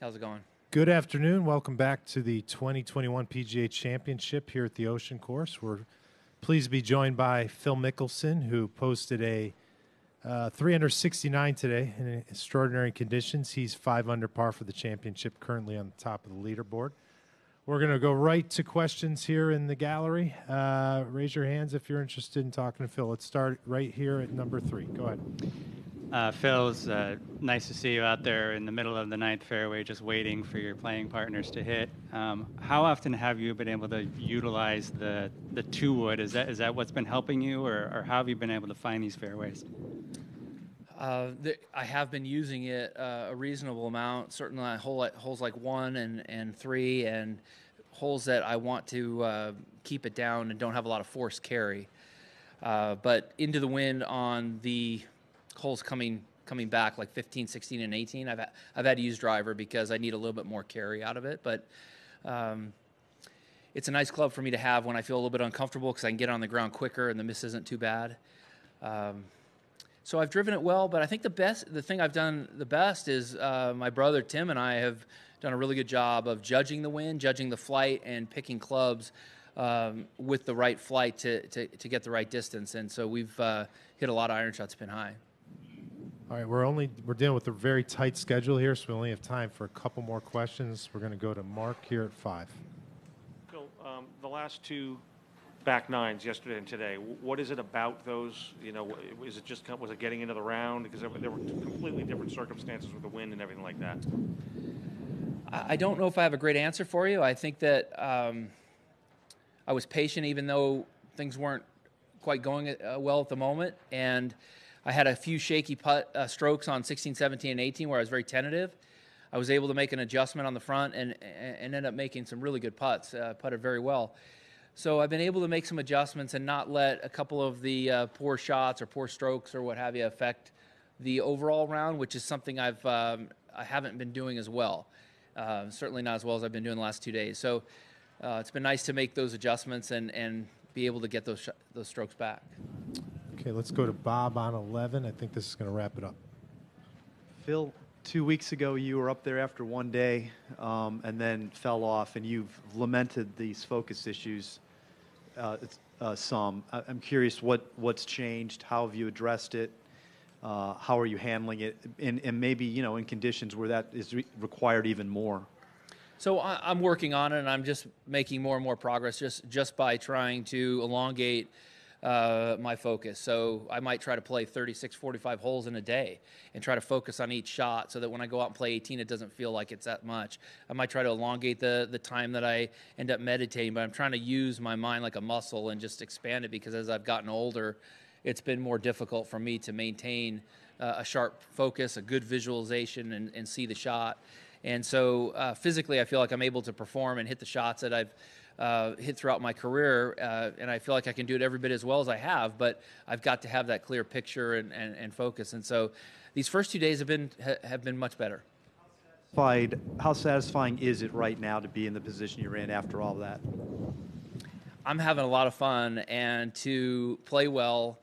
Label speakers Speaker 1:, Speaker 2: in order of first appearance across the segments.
Speaker 1: How's it going?
Speaker 2: Good afternoon. Welcome back to the 2021 PGA Championship here at the Ocean Course. We're pleased to be joined by Phil Mickelson, who posted a 369 today in extraordinary conditions. He's 5 under par for the championship, currently on the top of the leaderboard. We're going to go right to questions here in the gallery. Raise your hands if you're interested in talking to Phil. Let's start right here at number 3. Go ahead.
Speaker 3: Phil, it's nice to see you out there in the middle of the ninth fairway just waiting for your playing partners to hit. How often have you been able to utilize the two-wood? Is that what's been helping you, or how have you been able to find these fairways?
Speaker 1: I have been using it a reasonable amount, certainly on holes like 1 and 3, and holes that I want to keep it down and don't have a lot of forced carry. But into the wind on the holes coming back like 15, 16, and 18, I've had to use driver because I need a little bit more carry out of it. But it's a nice club for me to have when I feel a little bit uncomfortable because I can get on the ground quicker and the miss isn't too bad. So I've driven it well, but I think the thing I've done the best is my brother Tim and I have done a really good job of judging the wind, judging the flight, and picking clubs with the right flight to get the right distance. And so we've hit a lot of iron shots pin high.
Speaker 2: All right, we're dealing with a very tight schedule here, so we only have time for a couple more questions. We're going to go to Mark here at 5.
Speaker 4: Phil, the last 2 back nines yesterday and today, what is it about those? You know, was it getting into the round? Because there were completely different circumstances with the wind and everything like that.
Speaker 1: I don't know if I have a great answer for you. I think that I was patient even though things weren't quite going well at the moment, and I had a few shaky strokes on 16, 17, and 18 where I was very tentative. I was able to make an adjustment on the front and ended up making some really good putts, putted very well. So I've been able to make some adjustments and not let a couple of the poor shots or poor strokes or what have you affect the overall round, which is something I haven't been doing as well. Certainly not as well as I've been doing the last 2 days. So it's been nice to make those adjustments and be able to get those strokes back.
Speaker 2: Okay, let's go to Bob on 11. I think this is going to wrap it up.
Speaker 5: Phil, 2 weeks ago you were up there after one day and then fell off, and you've lamented these focus issues some. I'm curious what's changed, how have you addressed it, how are you handling it, and maybe, you know, in conditions where that is required even more.
Speaker 1: So I'm working on it, and I'm just making more and more progress just by trying to elongate my focus. So I might try to play 36, 45 holes in a day and try to focus on each shot so that when I go out and play 18, it doesn't feel like it's that much. I might try to elongate the time that I end up meditating, but I'm trying to use my mind like a muscle and just expand it, because as I've gotten older, it's been more difficult for me to maintain a sharp focus, a good visualization, and see the shot. And so physically, I feel like I'm able to perform and hit the shots that I've hit throughout my career, and I feel like I can do it every bit as well as I have, but I've got to have that clear picture and focus. And so these first 2 days have been much better.
Speaker 5: How satisfying is it right now to be in the position you're in after all that?
Speaker 1: I'm having a lot of fun, and to play well,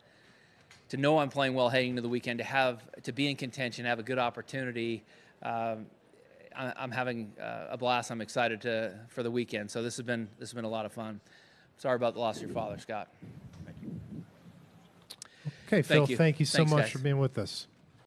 Speaker 1: to know I'm playing well heading into the weekend, to be in contention, have a good opportunity. I'm having a blast. I'm excited for the weekend. So this has been a lot of fun. Sorry about the loss of your father, Scott.
Speaker 2: Okay, Phil, thank you so
Speaker 1: Thanks,
Speaker 2: much
Speaker 1: guys.
Speaker 2: for being with us.